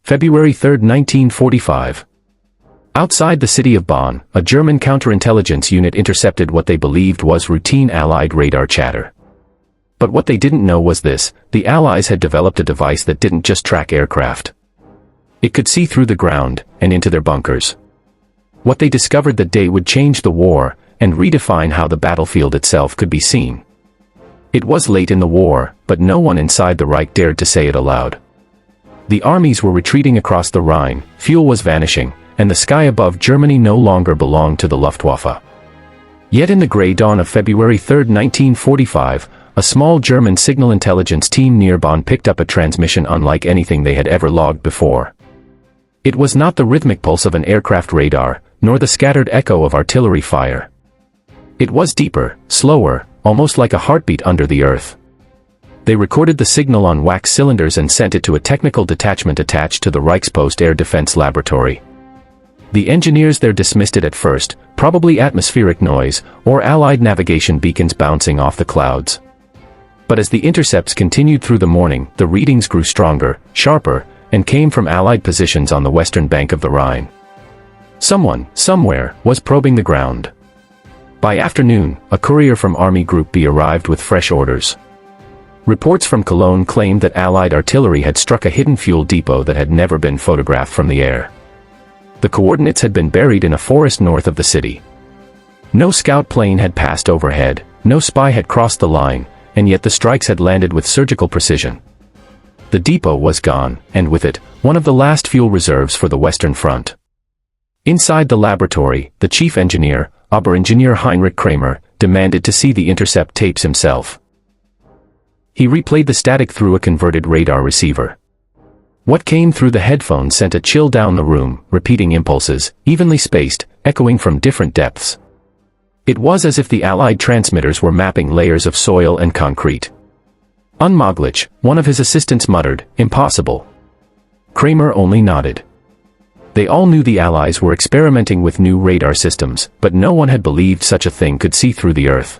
February 3, 1945. Outside the city of Bonn, a German counterintelligence unit intercepted what they believed was routine Allied radar chatter. But what they didn't know was this: the Allies had developed a device that didn't just track aircraft. It could see through the ground and into their bunkers. What they discovered that day would change the war and redefine how the battlefield itself could be seen. It was late in the war, but no one inside the Reich dared to say it aloud. The armies were retreating across the Rhine, fuel was vanishing, and the sky above Germany no longer belonged to the Luftwaffe. Yet in the grey dawn of February 3, 1945, a small German signal intelligence team near Bonn picked up a transmission unlike anything they had ever logged before. It was not the rhythmic pulse of an aircraft radar, nor the scattered echo of artillery fire. It was deeper, slower, almost like a heartbeat under the earth. They recorded the signal on wax cylinders and sent it to a technical detachment attached to the Reichspost Air Defense Laboratory. The engineers there dismissed it at first, probably atmospheric noise, or Allied navigation beacons bouncing off the clouds. But as the intercepts continued through the morning, the readings grew stronger, sharper, and came from Allied positions on the western bank of the Rhine. Someone, somewhere, was probing the ground. By afternoon, a courier from Army Group B arrived with fresh orders. Reports from Cologne claimed that Allied artillery had struck a hidden fuel depot that had never been photographed from the air. The coordinates had been buried in a forest north of the city. No scout plane had passed overhead, no spy had crossed the line, and yet the strikes had landed with surgical precision. The depot was gone, and with it, one of the last fuel reserves for the Western Front. Inside the laboratory, the chief engineer, Oberingenieur Heinrich Kramer, demanded to see the intercept tapes himself. He replayed the static through a converted radar receiver. What came through the headphones sent a chill down the room, repeating impulses, evenly spaced, echoing from different depths. It was as if the Allied transmitters were mapping layers of soil and concrete. Unmöglich, one of his assistants muttered, impossible. Kramer only nodded. They all knew the Allies were experimenting with new radar systems, but no one had believed such a thing could see through the earth.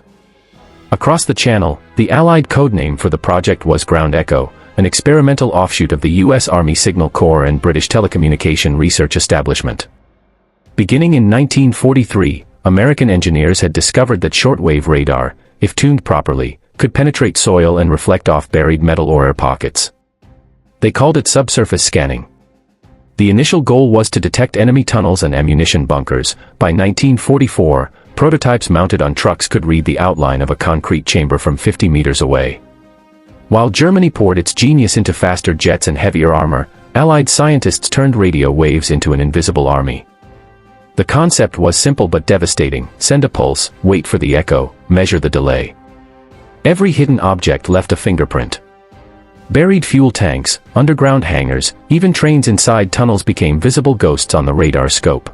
Across the channel, the Allied codename for the project was Ground Echo, an experimental offshoot of the U.S. Army Signal Corps and British Telecommunication Research Establishment. Beginning in 1943, American engineers had discovered that shortwave radar, if tuned properly, could penetrate soil and reflect off buried metal or air pockets. They called it subsurface scanning. The initial goal was to detect enemy tunnels and ammunition bunkers. By 1944, prototypes mounted on trucks could read the outline of a concrete chamber from 50 meters away. While Germany poured its genius into faster jets and heavier armor, Allied scientists turned radio waves into an invisible army. The concept was simple but devastating: send a pulse, wait for the echo, measure the delay. Every hidden object left a fingerprint. Buried fuel tanks, underground hangars, even trains inside tunnels became visible ghosts on the radar scope.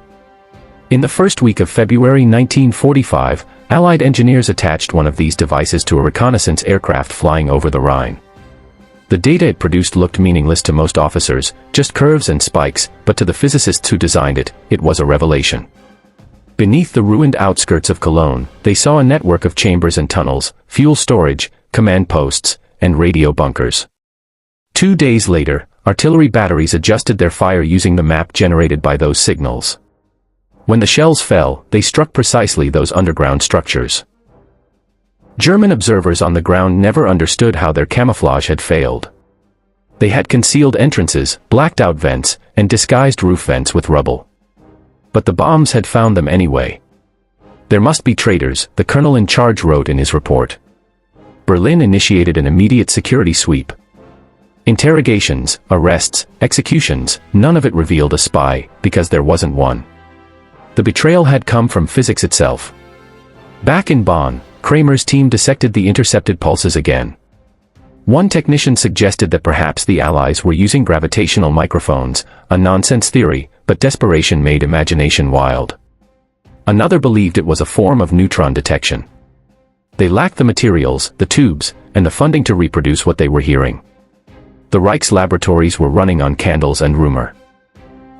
In the first week of February 1945, Allied engineers attached one of these devices to a reconnaissance aircraft flying over the Rhine. The data it produced looked meaningless to most officers, just curves and spikes, but to the physicists who designed it, it was a revelation. Beneath the ruined outskirts of Cologne, they saw a network of chambers and tunnels, fuel storage, command posts, and radio bunkers. 2 days later, artillery batteries adjusted their fire using the map generated by those signals. When the shells fell, they struck precisely those underground structures. German observers on the ground never understood how their camouflage had failed. They had concealed entrances, blacked out vents, and disguised roof vents with rubble. But the bombs had found them anyway. There must be traitors, the colonel in charge wrote in his report. Berlin initiated an immediate security sweep. Interrogations, arrests, executions, none of it revealed a spy, because there wasn't one. The betrayal had come from physics itself. Back in Bonn, Kramer's team dissected the intercepted pulses again. One technician suggested that perhaps the Allies were using gravitational microphones, a nonsense theory, but desperation made imagination wild. Another believed it was a form of neutron detection. They lacked the materials, the tubes, and the funding to reproduce what they were hearing. The Reich's laboratories were running on candles and rumor.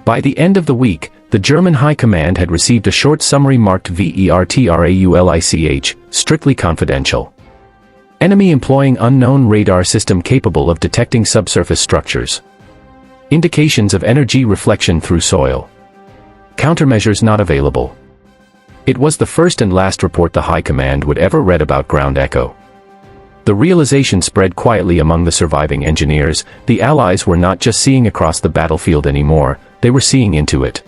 By the end of the week, the German High Command had received a short summary marked VERTRAULICH, strictly confidential. Enemy employing unknown radar system capable of detecting subsurface structures. Indications of energy reflection through soil. Countermeasures not available. It was the first and last report the High Command would ever read about ground echo. The realization spread quietly among the surviving engineers: the Allies were not just seeing across the battlefield anymore, they were seeing into it.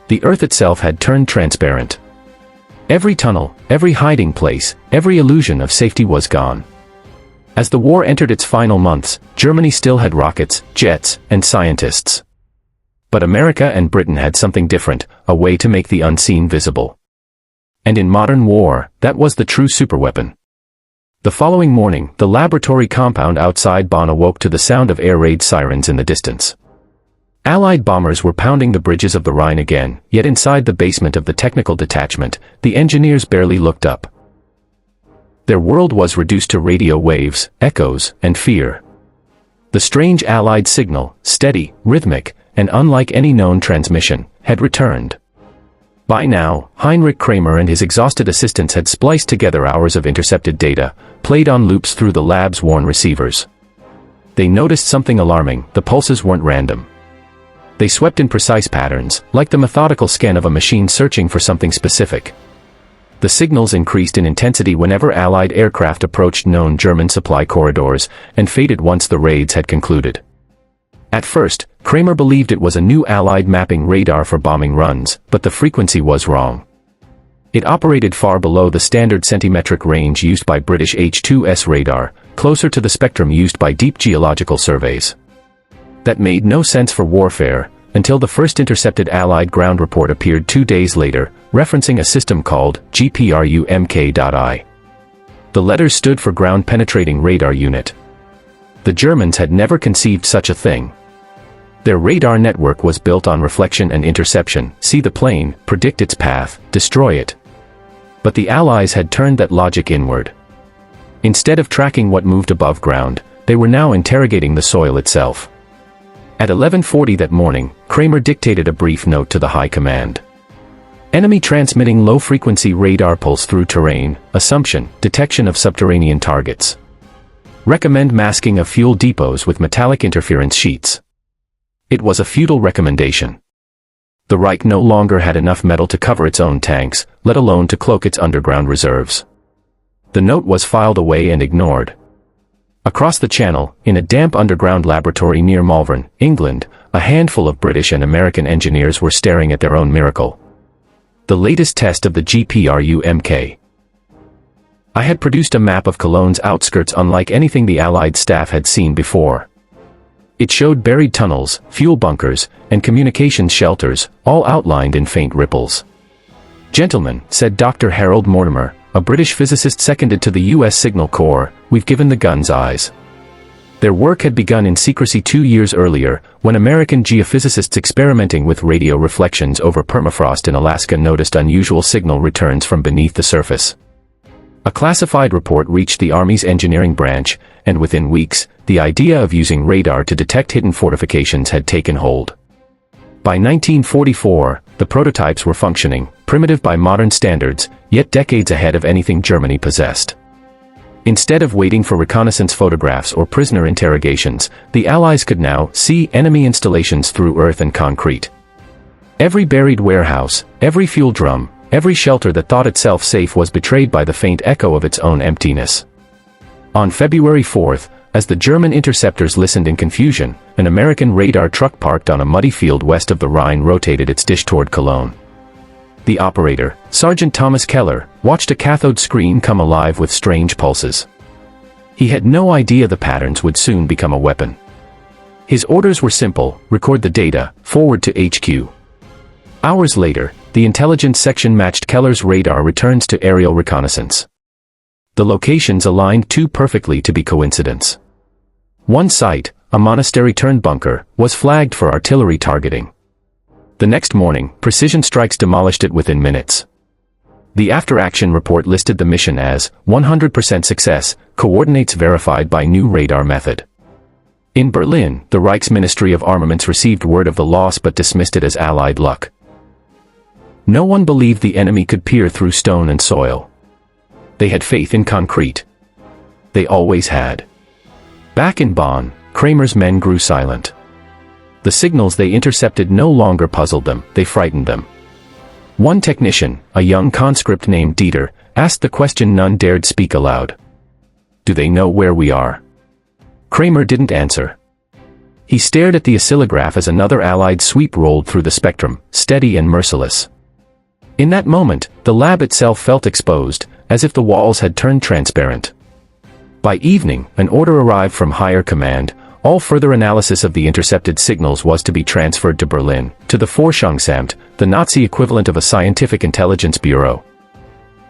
The Earth itself had turned transparent. Every tunnel, every hiding place, every illusion of safety was gone. As the war entered its final months, Germany still had rockets, jets, and scientists. But America and Britain had something different, a way to make the unseen visible. And in modern war, that was the true superweapon. The following morning, the laboratory compound outside Bonn awoke to the sound of air raid sirens in the distance. Allied bombers were pounding the bridges of the Rhine again, yet inside the basement of the technical detachment, the engineers barely looked up. Their world was reduced to radio waves, echoes, and fear. The strange Allied signal, steady, rhythmic, and unlike any known transmission, had returned. By now, Heinrich Kramer and his exhausted assistants had spliced together hours of intercepted data, played on loops through the lab's worn receivers. They noticed something alarming: the pulses weren't random. They swept in precise patterns, like the methodical scan of a machine searching for something specific. The signals increased in intensity whenever Allied aircraft approached known German supply corridors, and faded once the raids had concluded. At first, Kramer believed it was a new Allied mapping radar for bombing runs, but the frequency was wrong. It operated far below the standard centimetric range used by British H-2S radar, closer to the spectrum used by deep geological surveys. That made no sense for warfare, until the first intercepted Allied ground report appeared 2 days later, referencing a system called GPRU-MK.I. The letters stood for Ground Penetrating Radar Unit. The Germans had never conceived such a thing. Their radar network was built on reflection and interception: see the plane, predict its path, destroy it. But the Allies had turned that logic inward. Instead of tracking what moved above ground, they were now interrogating the soil itself. At 11:40 that morning, Kramer dictated a brief note to the High Command. Enemy transmitting low-frequency radar pulse through terrain, assumption, detection of subterranean targets. Recommend masking of fuel depots with metallic interference sheets. It was a futile recommendation. The Reich no longer had enough metal to cover its own tanks, let alone to cloak its underground reserves. The note was filed away and ignored. Across the Channel, in a damp underground laboratory near Malvern, England, a handful of British and American engineers were staring at their own miracle. The latest test of the GPRU-MK. I had produced a map of Cologne's outskirts unlike anything the Allied staff had seen before. It showed buried tunnels, fuel bunkers, and communications shelters, all outlined in faint ripples. "Gentlemen," said Dr. Harold Mortimer, a British physicist seconded to the U.S. Signal Corps, "we've given the guns eyes." Their work had begun in secrecy 2 years earlier, when American geophysicists experimenting with radio reflections over permafrost in Alaska noticed unusual signal returns from beneath the surface. A classified report reached the Army's engineering branch, and within weeks, the idea of using radar to detect hidden fortifications had taken hold. By 1944, the prototypes were functioning, primitive by modern standards, yet decades ahead of anything Germany possessed. Instead of waiting for reconnaissance photographs or prisoner interrogations, the Allies could now see enemy installations through earth and concrete. Every buried warehouse, every fuel drum, every shelter that thought itself safe was betrayed by the faint echo of its own emptiness. On February 4th, as the German interceptors listened in confusion, an American radar truck parked on a muddy field west of the Rhine rotated its dish toward Cologne. The operator, Sergeant Thomas Keller, watched a cathode screen come alive with strange pulses. He had no idea the patterns would soon become a weapon. His orders were simple: record the data, forward to HQ. Hours later, the intelligence section matched Keller's radar returns to aerial reconnaissance. The locations aligned too perfectly to be coincidence. One site, a monastery-turned-bunker, was flagged for artillery targeting. The next morning, precision strikes demolished it within minutes. The after-action report listed the mission as 100% success, coordinates verified by new radar method. In Berlin, the Reich's Ministry of Armaments received word of the loss but dismissed it as Allied luck. No one believed the enemy could peer through stone and soil. They had faith in concrete. They always had. Back in Bonn, Kramer's men grew silent. The signals they intercepted no longer puzzled them, they frightened them. One technician, a young conscript named Dieter, asked the question none dared speak aloud. "Do they know where we are?" Kramer didn't answer. He stared at the oscillograph as another Allied sweep rolled through the spectrum, steady and merciless. In that moment, the lab itself felt exposed, as if the walls had turned transparent. By evening, an order arrived from higher command. All further analysis of the intercepted signals was to be transferred to Berlin, to the Forschungsamt, the Nazi equivalent of a scientific intelligence bureau.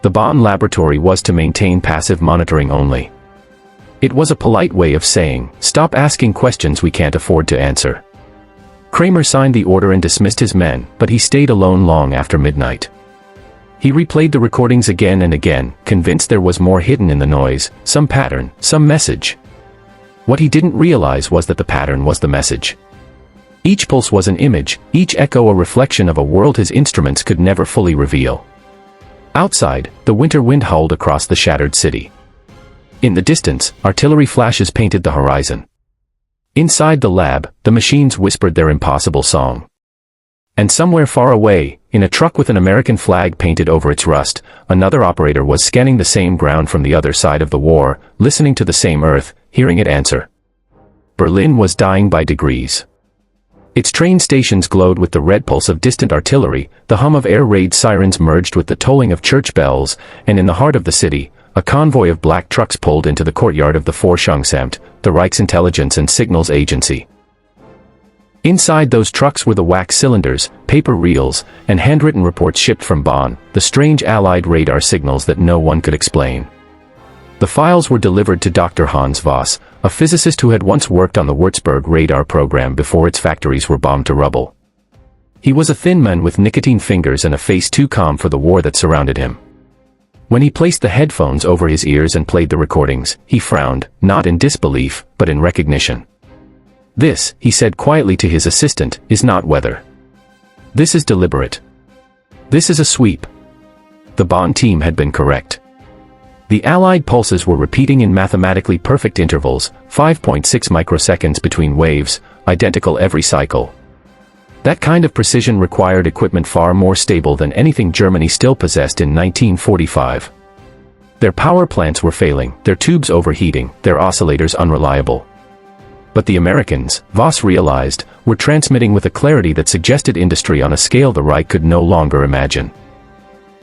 The Bonn laboratory was to maintain passive monitoring only. It was a polite way of saying, "Stop asking questions we can't afford to answer." Kramer signed the order and dismissed his men, but he stayed alone long after midnight. He replayed the recordings again and again, convinced there was more hidden in the noise, some pattern, some message. What he didn't realize was that the pattern was the message. Each pulse was an image, each echo a reflection of a world his instruments could never fully reveal. Outside, the winter wind howled across the shattered city. In the distance, artillery flashes painted the horizon. Inside the lab, the machines whispered their impossible song. And somewhere far away, in a truck with an American flag painted over its rust, another operator was scanning the same ground from the other side of the war, listening to the same earth, hearing it answer. Berlin was dying by degrees. Its train stations glowed with the red pulse of distant artillery, the hum of air raid sirens merged with the tolling of church bells, and in the heart of the city, a convoy of black trucks pulled into the courtyard of the Forschungsamt, the Reich's intelligence and signals agency. Inside those trucks were the wax cylinders, paper reels, and handwritten reports shipped from Bonn, the strange Allied radar signals that no one could explain. The files were delivered to Dr. Hans Voss, a physicist who had once worked on the Würzburg radar program before its factories were bombed to rubble. He was a thin man with nicotine fingers and a face too calm for the war that surrounded him. When he placed the headphones over his ears and played the recordings, he frowned, not in disbelief, but in recognition. "This," he said quietly to his assistant, "is not weather. This is deliberate. This is a sweep." The Bonn team had been correct. The Allied pulses were repeating in mathematically perfect intervals, 5.6 microseconds between waves, identical every cycle. That kind of precision required equipment far more stable than anything Germany still possessed in 1945. Their power plants were failing, their tubes overheating, their oscillators unreliable. But the Americans, Voss realized, were transmitting with a clarity that suggested industry on a scale the Reich could no longer imagine.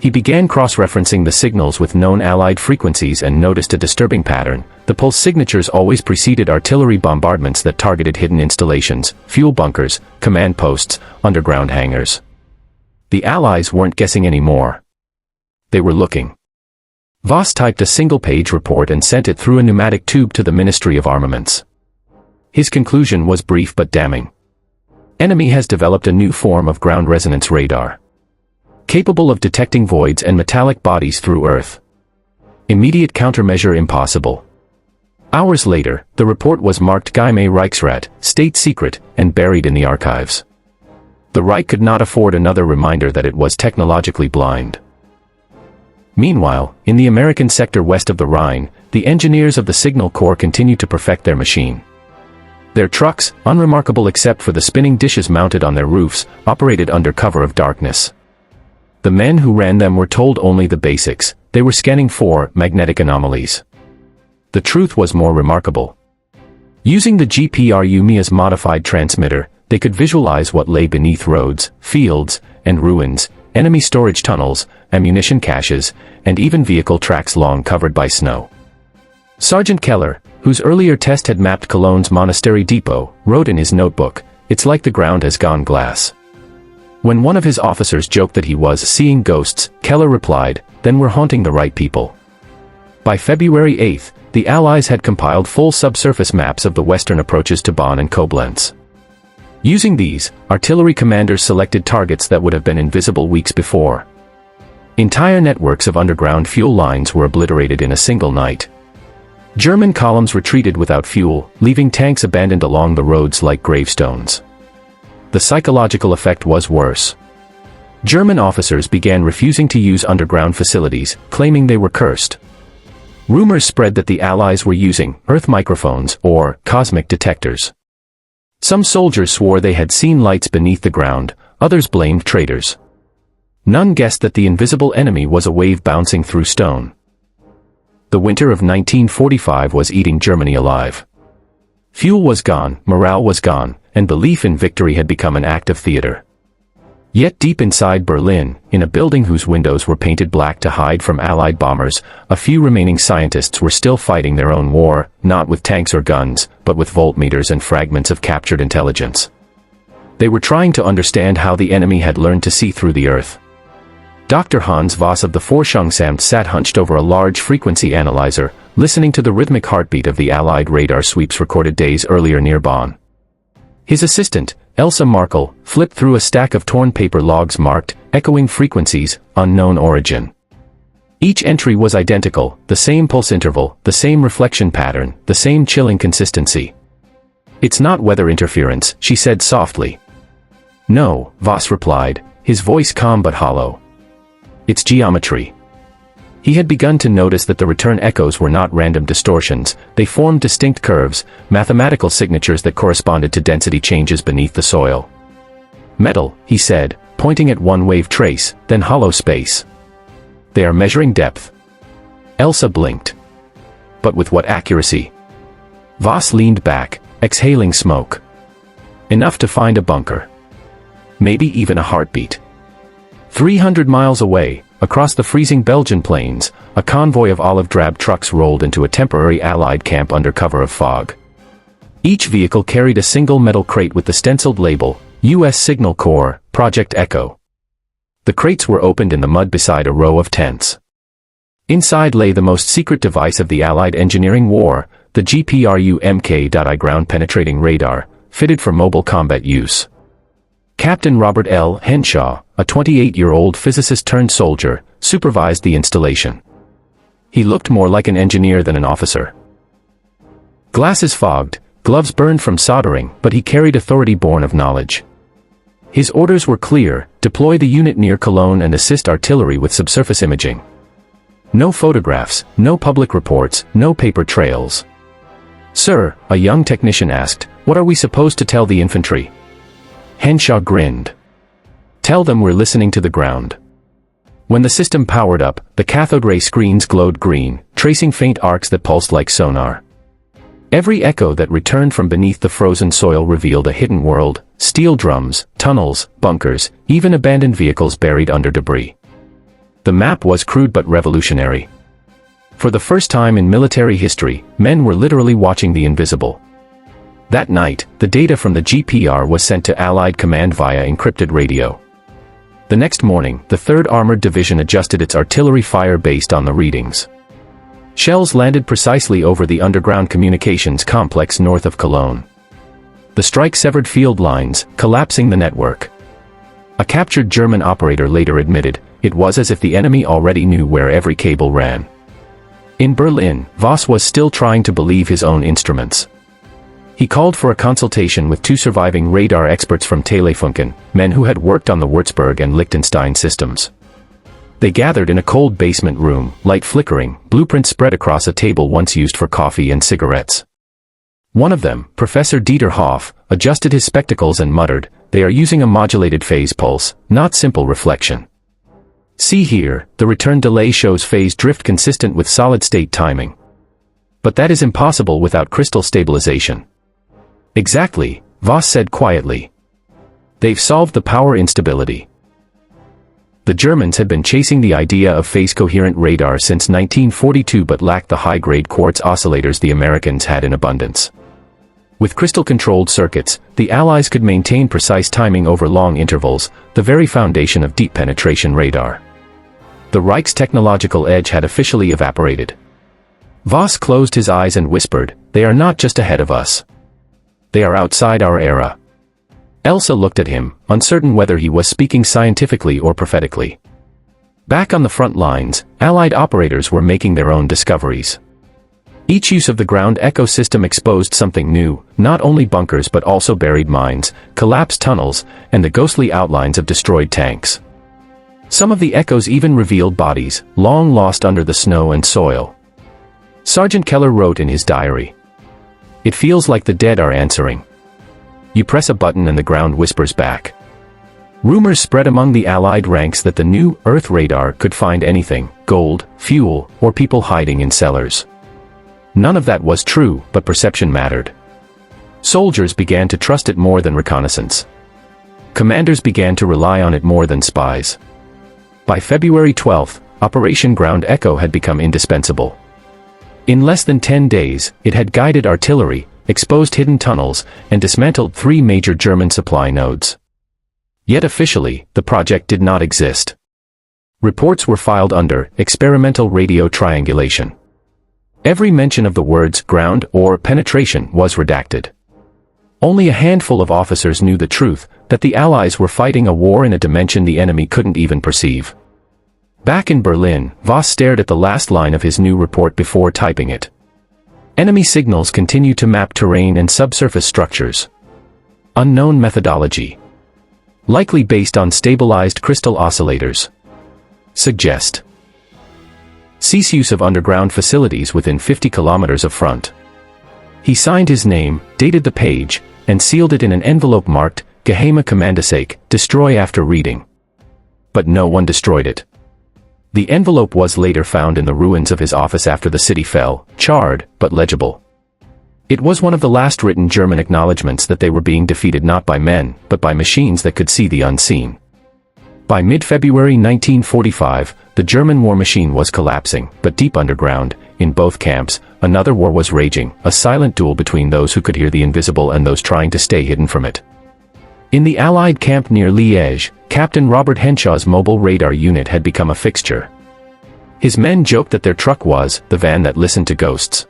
He began cross-referencing the signals with known Allied frequencies and noticed a disturbing pattern. The pulse signatures always preceded artillery bombardments that targeted hidden installations, fuel bunkers, command posts, underground hangars. The Allies weren't guessing anymore. They were looking. Voss typed a single-page report and sent it through a pneumatic tube to the Ministry of Armaments. His conclusion was brief but damning. Enemy has developed a new form of ground resonance radar, capable of detecting voids and metallic bodies through Earth. Immediate countermeasure impossible. Hours later, the report was marked Geheime Reichsrat, state secret, and buried in the archives. The Reich could not afford another reminder that it was technologically blind. Meanwhile, in the American sector west of the Rhine, the engineers of the Signal Corps continued to perfect their machine. Their trucks, unremarkable except for the spinning dishes mounted on their roofs, operated under cover of darkness. The men who ran them were told only the basics. They were scanning for magnetic anomalies. The truth was more remarkable. Using the GPRU-MIA's modified transmitter, they could visualize what lay beneath roads, fields, and ruins, enemy storage tunnels, ammunition caches, and even vehicle tracks long covered by snow. Sergeant Keller, whose earlier test had mapped Cologne's monastery depot, wrote in his notebook, "It's like the ground has gone glass." When one of his officers joked that he was seeing ghosts, Keller replied, "Then we're haunting the right people." By February 8, the Allies had compiled full subsurface maps of the western approaches to Bonn and Koblenz. Using these, artillery commanders selected targets that would have been invisible weeks before. Entire networks of underground fuel lines were obliterated in a single night. German columns retreated without fuel, leaving tanks abandoned along the roads like gravestones. The psychological effect was worse. German officers began refusing to use underground facilities, claiming they were cursed. Rumors spread that the Allies were using Earth microphones or cosmic detectors. Some soldiers swore they had seen lights beneath the ground, others blamed traitors. None guessed that the invisible enemy was a wave bouncing through stone. The winter of 1945 was eating Germany alive. Fuel was gone, morale was gone, and belief in victory had become an act of theater. Yet deep inside Berlin, in a building whose windows were painted black to hide from Allied bombers, a few remaining scientists were still fighting their own war, not with tanks or guns, but with voltmeters and fragments of captured intelligence. They were trying to understand how the enemy had learned to see through the earth. Dr. Hans Voss of the Forschungsamt sat hunched over a large frequency analyzer, listening to the rhythmic heartbeat of the Allied radar sweeps recorded days earlier near Bonn. His assistant, Elsa Markel, flipped through a stack of torn paper logs marked, echoing frequencies, unknown origin. Each entry was identical, the same pulse interval, the same reflection pattern, the same chilling consistency. "It's not weather interference," she said softly. "No," Voss replied, his voice calm but hollow. "It's geometry." He had begun to notice that the return echoes were not random distortions, they formed distinct curves, mathematical signatures that corresponded to density changes beneath the soil. "Metal," he said, pointing at one wave trace, then hollow space. "They are measuring depth." Elsa blinked. But with what accuracy? Voss leaned back, exhaling smoke. Enough to find a bunker. Maybe even a heartbeat. 300 miles away, across the freezing Belgian plains, a convoy of olive-drab trucks rolled into a temporary Allied camp under cover of fog. Each vehicle carried a single metal crate with the stenciled label, U.S. Signal Corps, Project Echo. The crates were opened in the mud beside a row of tents. Inside lay the most secret device of the Allied engineering war, the GPRU-MK.I ground-penetrating radar, fitted for mobile combat use. Captain Robert L. Henshaw, a 28-year-old physicist-turned-soldier, supervised the installation. He looked more like an engineer than an officer. Glasses fogged, gloves burned from soldering, but he carried authority born of knowledge. His orders were clear: deploy the unit near Cologne and assist artillery with subsurface imaging. No photographs, no public reports, no paper trails. "Sir," a young technician asked, "what are we supposed to tell the infantry?" Henshaw grinned. "Tell them we're listening to the ground." When the system powered up, the cathode ray screens glowed green, tracing faint arcs that pulsed like sonar. Every echo that returned from beneath the frozen soil revealed a hidden world: steel drums, tunnels, bunkers, even abandoned vehicles buried under debris. The map was crude but revolutionary. For the first time in military history, men were literally watching the invisible. That night, the data from the GPR was sent to Allied command via encrypted radio. The next morning, the 3rd Armored Division adjusted its artillery fire based on the readings. Shells landed precisely over the underground communications complex north of Cologne. The strike severed field lines, collapsing the network. A captured German operator later admitted, it was as if the enemy already knew where every cable ran. In Berlin, Voss was still trying to believe his own instruments. He called for a consultation with 2 surviving radar experts from Telefunken, men who had worked on the Würzburg and Liechtenstein systems. They gathered in a cold basement room, light flickering, blueprints spread across a table once used for coffee and cigarettes. One of them, Professor Dieter Hoff, adjusted his spectacles and muttered, "They are using a modulated phase pulse, not simple reflection. See here, the return delay shows phase drift consistent with solid-state timing. But that is impossible without crystal stabilization." "Exactly," Voss said quietly. "They've solved the power instability." The Germans had been chasing the idea of phase-coherent radar since 1942 but lacked the high-grade quartz oscillators the Americans had in abundance. With crystal-controlled circuits, the Allies could maintain precise timing over long intervals, the very foundation of deep-penetration radar. The Reich's technological edge had officially evaporated. Voss closed his eyes and whispered, "They are not just ahead of us. They are outside our era." Elsa looked at him, uncertain whether he was speaking scientifically or prophetically. Back on the front lines, Allied operators were making their own discoveries. Each use of the ground echo system exposed something new, not only bunkers but also buried mines, collapsed tunnels, and the ghostly outlines of destroyed tanks. Some of the echoes even revealed bodies, long lost under the snow and soil. Sergeant Keller wrote in his diary, "It feels like the dead are answering." You press a button and the ground whispers back. Rumors spread among the Allied ranks that the new Earth radar could find anything: gold, fuel, or people hiding in cellars. None of that was true, but perception mattered. Soldiers began to trust it more than reconnaissance. Commanders began to rely on it more than spies. By February 12th, Operation Ground Echo had become indispensable. In less than 10 days, it had guided artillery, exposed hidden tunnels, and dismantled 3 major German supply nodes. Yet officially, the project did not exist. Reports were filed under experimental radio triangulation. Every mention of the words ground or penetration was redacted. Only a handful of officers knew the truth, that the Allies were fighting a war in a dimension the enemy couldn't even perceive. Back in Berlin, Voss stared at the last line of his new report before typing it. Enemy signals continue to map terrain and subsurface structures. Unknown methodology. Likely based on stabilized crystal oscillators. Suggest. Cease use of underground facilities within 50 kilometers of front. He signed his name, dated the page, and sealed it in an envelope marked, Geheime Kommandosake, destroy after reading. But no one destroyed it. The envelope was later found in the ruins of his office after the city fell, charred, but legible. It was one of the last written German acknowledgments that they were being defeated not by men, but by machines that could see the unseen. By mid-February 1945, the German war machine was collapsing, but deep underground, in both camps, another war was raging, a silent duel between those who could hear the invisible and those trying to stay hidden from it. In the Allied camp near Liège, Captain Robert Henshaw's mobile radar unit had become a fixture. His men joked that their truck was the van that listened to ghosts.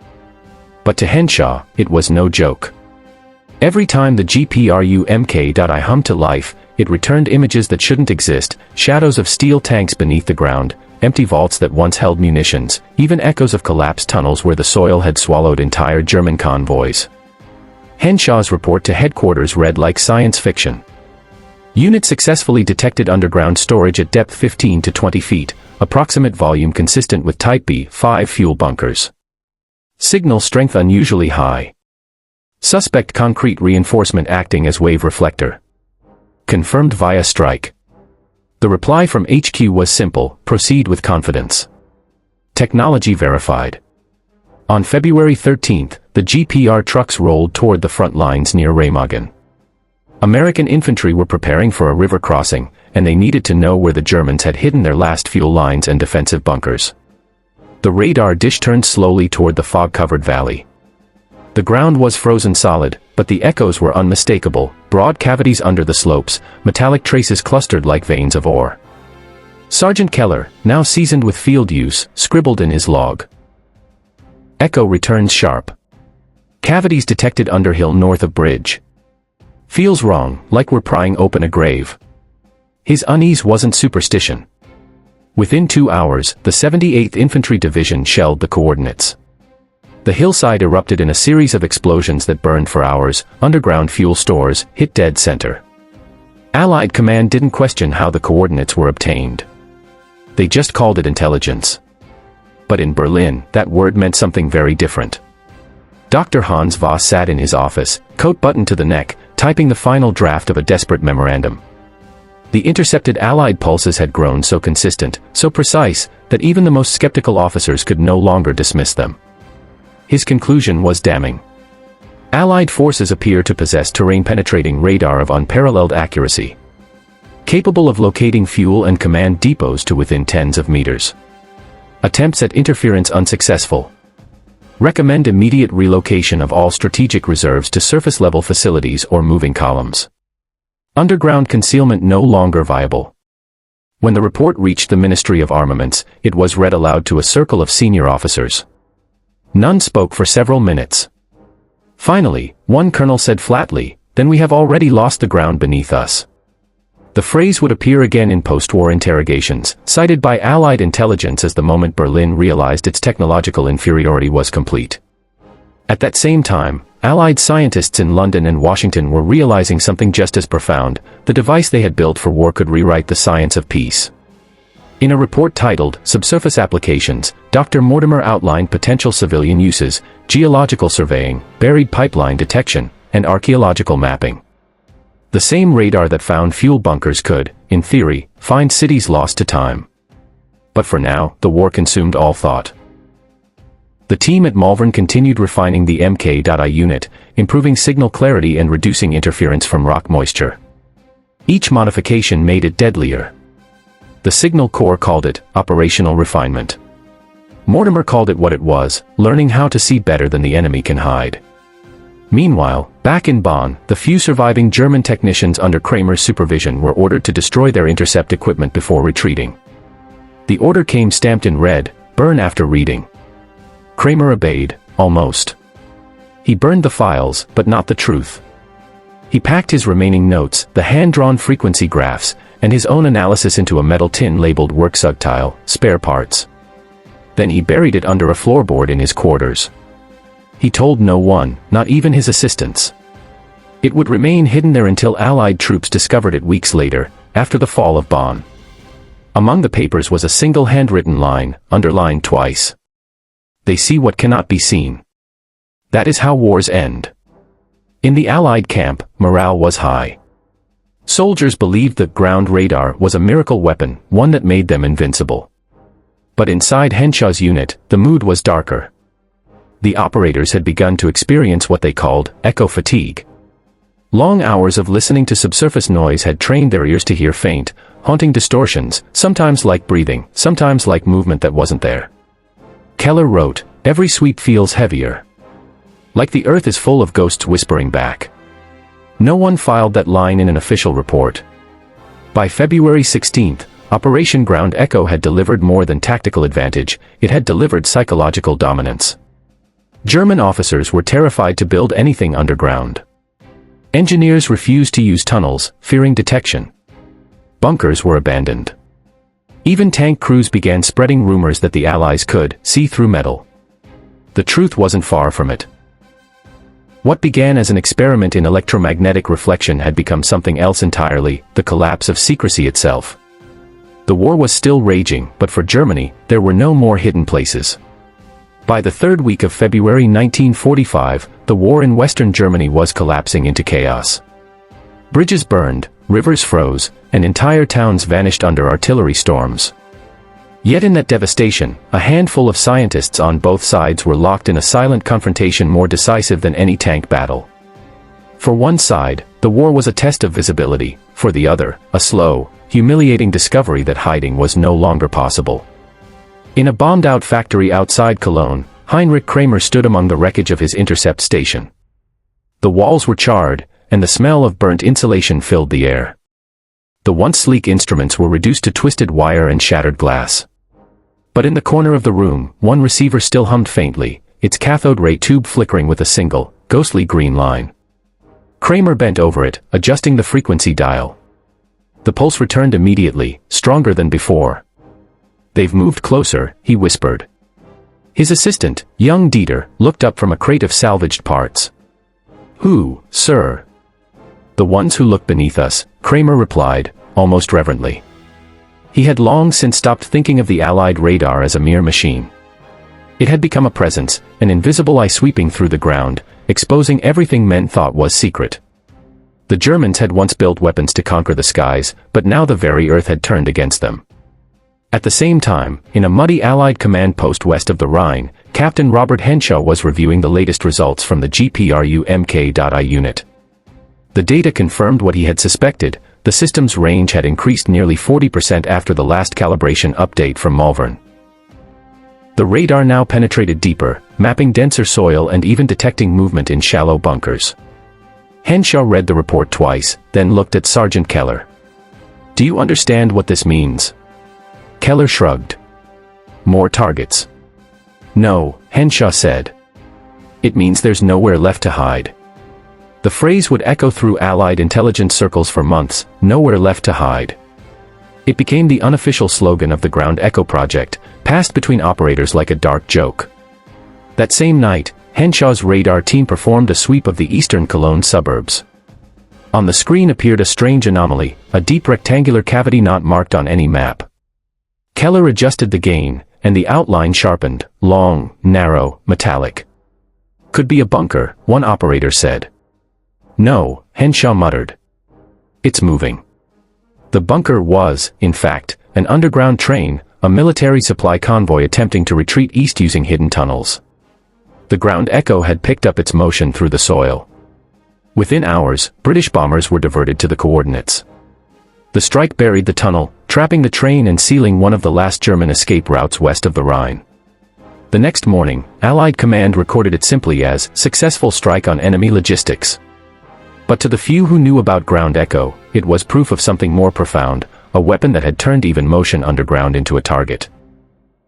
But to Henshaw, it was no joke. Every time the GPRU-MK.I hummed to life, it returned images that shouldn't exist, shadows of steel tanks beneath the ground, empty vaults that once held munitions, even echoes of collapsed tunnels where the soil had swallowed entire German convoys. Henshaw's report to headquarters read like science fiction. Unit successfully detected underground storage at depth 15 to 20 feet, approximate volume consistent with Type B-5 fuel bunkers. Signal strength unusually high. Suspect concrete reinforcement acting as wave reflector. Confirmed via strike. The reply from HQ was simple: proceed with confidence. Technology verified. On February 13th, the GPR trucks rolled toward the front lines near Remagen. American infantry were preparing for a river crossing, and they needed to know where the Germans had hidden their last fuel lines and defensive bunkers. The radar dish turned slowly toward the fog-covered valley. The ground was frozen solid, but the echoes were unmistakable: broad cavities under the slopes, metallic traces clustered like veins of ore. Sergeant Keller, now seasoned with field use, scribbled in his log. Echo returns sharp. Cavities detected underhill north of bridge. Feels wrong, like we're prying open a grave. His unease wasn't superstition. Within 2 hours, the 78th Infantry Division shelled the coordinates. The hillside erupted in a series of explosions that burned for hours. Underground fuel stores hit dead center. Allied command didn't question how the coordinates were obtained. They just called it intelligence. But in Berlin, that word meant something very different. Dr. Hans Voss sat in his office, coat buttoned to the neck, typing the final draft of a desperate memorandum. The intercepted Allied pulses had grown so consistent, so precise, that even the most skeptical officers could no longer dismiss them. His conclusion was damning. Allied forces appear to possess terrain-penetrating radar of unparalleled accuracy, capable of locating fuel and command depots to within tens of meters. Attempts at interference unsuccessful. Recommend immediate relocation of all strategic reserves to surface-level facilities or moving columns. Underground concealment no longer viable. When the report reached the Ministry of Armaments, it was read aloud to a circle of senior officers. None spoke for several minutes. Finally, one colonel said flatly, "Then we have already lost the ground beneath us." The phrase would appear again in post-war interrogations, cited by Allied intelligence as the moment Berlin realized its technological inferiority was complete. At that same time, Allied scientists in London and Washington were realizing something just as profound: the device they had built for war could rewrite the science of peace. In a report titled Subsurface Applications, Dr. Mortimer outlined potential civilian uses: geological surveying, buried pipeline detection, and archaeological mapping. The same radar that found fuel bunkers could, in theory, find cities lost to time. But for now, the war consumed all thought. The team at Malvern continued refining the Mk.I unit, improving signal clarity and reducing interference from rock moisture. Each modification made it deadlier. The Signal Corps called it operational refinement. Mortimer called it what it was, learning how to see better than the enemy can hide. Meanwhile, back in Bonn, the few surviving German technicians under Kramer's supervision were ordered to destroy their intercept equipment before retreating. The order came stamped in red, "Burn after reading." Kramer obeyed, almost. He burned the files, but not the truth. He packed his remaining notes, the hand-drawn frequency graphs, and his own analysis into a metal tin labeled Werkzeug tile, spare parts. Then he buried it under a floorboard in his quarters. He told no one, not even his assistants. It would remain hidden there until Allied troops discovered it weeks later, after the fall of Bonn. Among the papers was a single handwritten line, underlined twice. "They see what cannot be seen." That is how wars end. In the Allied camp, morale was high. Soldiers believed that ground radar was a miracle weapon, one that made them invincible. But inside Henshaw's unit, the mood was darker. The operators had begun to experience what they called echo fatigue. Long hours of listening to subsurface noise had trained their ears to hear faint, haunting distortions, sometimes like breathing, sometimes like movement that wasn't there. Keller wrote, "Every sweep feels heavier. Like the earth is full of ghosts whispering back." No one filed that line in an official report. By February 16th, Operation Ground Echo had delivered more than tactical advantage, it had delivered psychological dominance. German officers were terrified to build anything underground. Engineers refused to use tunnels, fearing detection. Bunkers were abandoned. Even tank crews began spreading rumors that the Allies could see through metal. The truth wasn't far from it. What began as an experiment in electromagnetic reflection had become something else entirely, the collapse of secrecy itself. The war was still raging, but for Germany, there were no more hidden places. By the third week of February 1945, the war in Western Germany was collapsing into chaos. Bridges burned, rivers froze, and entire towns vanished under artillery storms. Yet in that devastation, a handful of scientists on both sides were locked in a silent confrontation more decisive than any tank battle. For one side, the war was a test of visibility, for the other, a slow, humiliating discovery that hiding was no longer possible. In a bombed-out factory outside Cologne, Heinrich Kramer stood among the wreckage of his intercept station. The walls were charred, and the smell of burnt insulation filled the air. The once sleek instruments were reduced to twisted wire and shattered glass. But in the corner of the room, one receiver still hummed faintly, its cathode ray tube flickering with a single, ghostly green line. Kramer bent over it, adjusting the frequency dial. The pulse returned immediately, stronger than before. "They've moved closer," he whispered. His assistant, young Dieter, looked up from a crate of salvaged parts. "Who, sir?" "The ones who look beneath us," Kramer replied, almost reverently. He had long since stopped thinking of the Allied radar as a mere machine. It had become a presence, an invisible eye sweeping through the ground, exposing everything men thought was secret. The Germans had once built weapons to conquer the skies, but now the very earth had turned against them. At the same time, in a muddy Allied command post west of the Rhine, Captain Robert Henshaw was reviewing the latest results from the GPRU Mk.I unit. The data confirmed what he had suspected: the system's range had increased nearly 40% after the last calibration update from Malvern. The radar now penetrated deeper, mapping denser soil and even detecting movement in shallow bunkers. Henshaw read the report twice, then looked at Sergeant Keller. "Do you understand what this means?" Keller shrugged. "More targets." "No," Henshaw said. "It means there's nowhere left to hide." The phrase would echo through Allied intelligence circles for months, "nowhere left to hide." It became the unofficial slogan of the Ground Echo project, passed between operators like a dark joke. That same night, Henshaw's radar team performed a sweep of the eastern Cologne suburbs. On the screen appeared a strange anomaly, a deep rectangular cavity not marked on any map. Keller adjusted the gain, and the outline sharpened, long, narrow, metallic. "Could be a bunker," one operator said. "No," Henshaw muttered. It's moving. The bunker was, in fact, an underground train, a military supply convoy attempting to retreat east using hidden tunnels. The ground echo had picked up its motion through the soil. Within hours, British bombers were diverted to the coordinates. The strike buried the tunnel, trapping the train and sealing one of the last German escape routes west of the Rhine. The next morning, Allied command recorded it simply as successful strike on enemy logistics. But to the few who knew about ground echo, it was proof of something more profound, a weapon that had turned even motion underground into a target.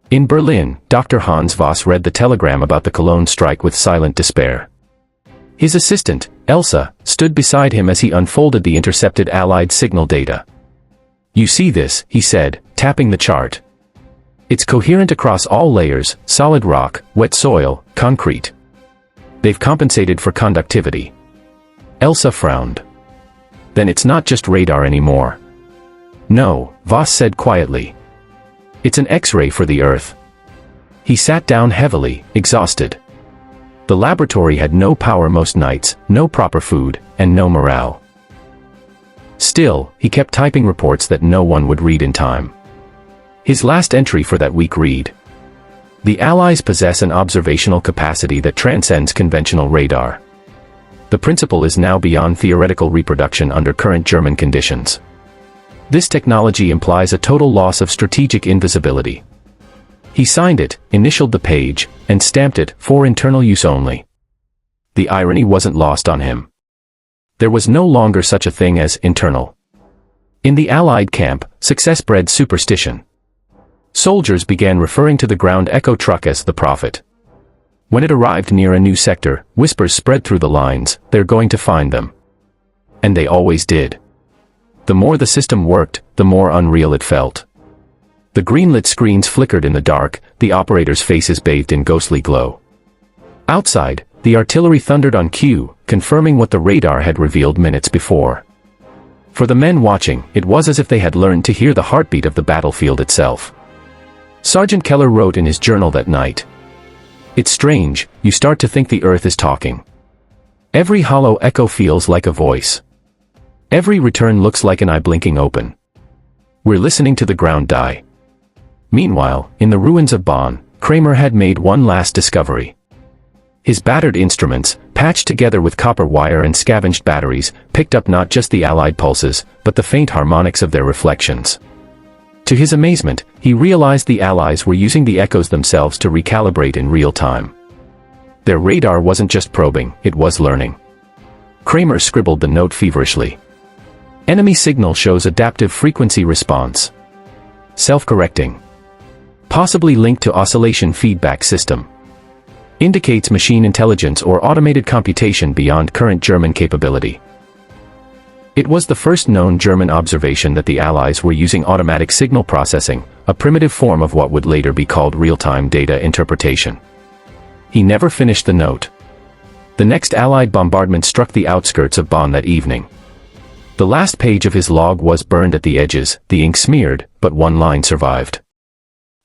In Berlin, Dr. Hans Voss read the telegram about the Cologne strike with silent despair. His assistant, Elsa, stood beside him as he unfolded the intercepted Allied signal data. "You see this," he said, tapping the chart. "It's coherent across all layers: solid rock, wet soil, concrete. They've compensated for conductivity." Elsa frowned. "Then it's not just radar anymore." "No," Voss said quietly. "It's an X-ray for the Earth." He sat down heavily, exhausted. The laboratory had no power most nights, no proper food, and no morale. Still, he kept typing reports that no one would read in time. His last entry for that week read: "The Allies possess an observational capacity that transcends conventional radar. The principle is now beyond theoretical reproduction under current German conditions. This technology implies a total loss of strategic invisibility." He signed it, initialed the page, and stamped it, "For internal use only." The irony wasn't lost on him. There was no longer such a thing as internal. In the Allied camp, success bred superstition. Soldiers began referring to the ground echo truck as the prophet. When it arrived near a new sector, whispers spread through the lines, "They're going to find them." And they always did. The more the system worked, the more unreal it felt. The green-lit screens flickered in the dark, the operators' faces bathed in ghostly glow. Outside, the artillery thundered on cue, confirming what the radar had revealed minutes before. For the men watching, it was as if they had learned to hear the heartbeat of the battlefield itself. Sergeant Keller wrote in his journal that night, "It's strange, you start to think the Earth is talking. Every hollow echo feels like a voice. Every return looks like an eye blinking open. We're listening to the ground die." Meanwhile, in the ruins of Bonn, Kramer had made one last discovery. His battered instruments, patched together with copper wire and scavenged batteries, picked up not just the Allied pulses, but the faint harmonics of their reflections. To his amazement, he realized the Allies were using the echoes themselves to recalibrate in real time. Their radar wasn't just probing, it was learning. Kramer scribbled the note feverishly. "Enemy signal shows adaptive frequency response. Self-correcting. Possibly linked to oscillation feedback system. Indicates machine intelligence or automated computation beyond current German capability." It was the first known German observation that the Allies were using automatic signal processing, a primitive form of what would later be called real-time data interpretation. He never finished the note. The next Allied bombardment struck the outskirts of Bonn that evening. The last page of his log was burned at the edges, the ink smeared, but one line survived.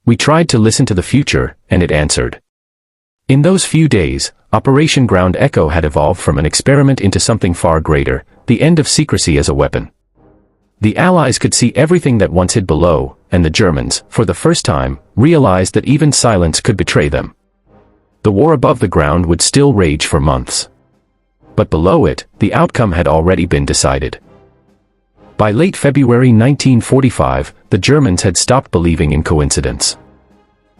"We tried to listen to the future, and it answered." In those few days, Operation Ground Echo had evolved from an experiment into something far greater, the end of secrecy as a weapon. The Allies could see everything that once hid below, and the Germans, for the first time, realized that even silence could betray them. The war above the ground would still rage for months. But below it, the outcome had already been decided. By late February 1945, the Germans had stopped believing in coincidence.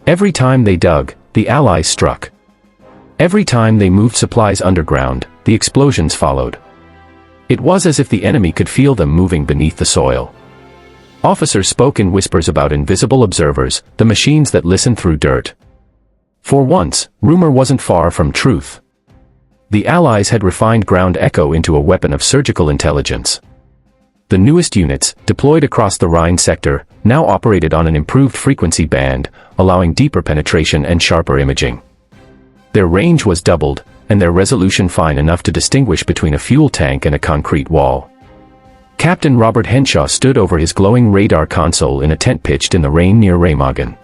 Every time they dug, the Allies struck. Every time they moved supplies underground, the explosions followed. It was as if the enemy could feel them moving beneath the soil. Officers spoke in whispers about invisible observers, the machines that listen through dirt. For once, rumor wasn't far from truth. The Allies had refined ground echo into a weapon of surgical intelligence. The newest units, deployed across the Rhine sector, now operated on an improved frequency band, allowing deeper penetration and sharper imaging. Their range was doubled, and their resolution fine enough to distinguish between a fuel tank and a concrete wall. Captain Robert Henshaw stood over his glowing radar console in a tent pitched in the rain near Remagen.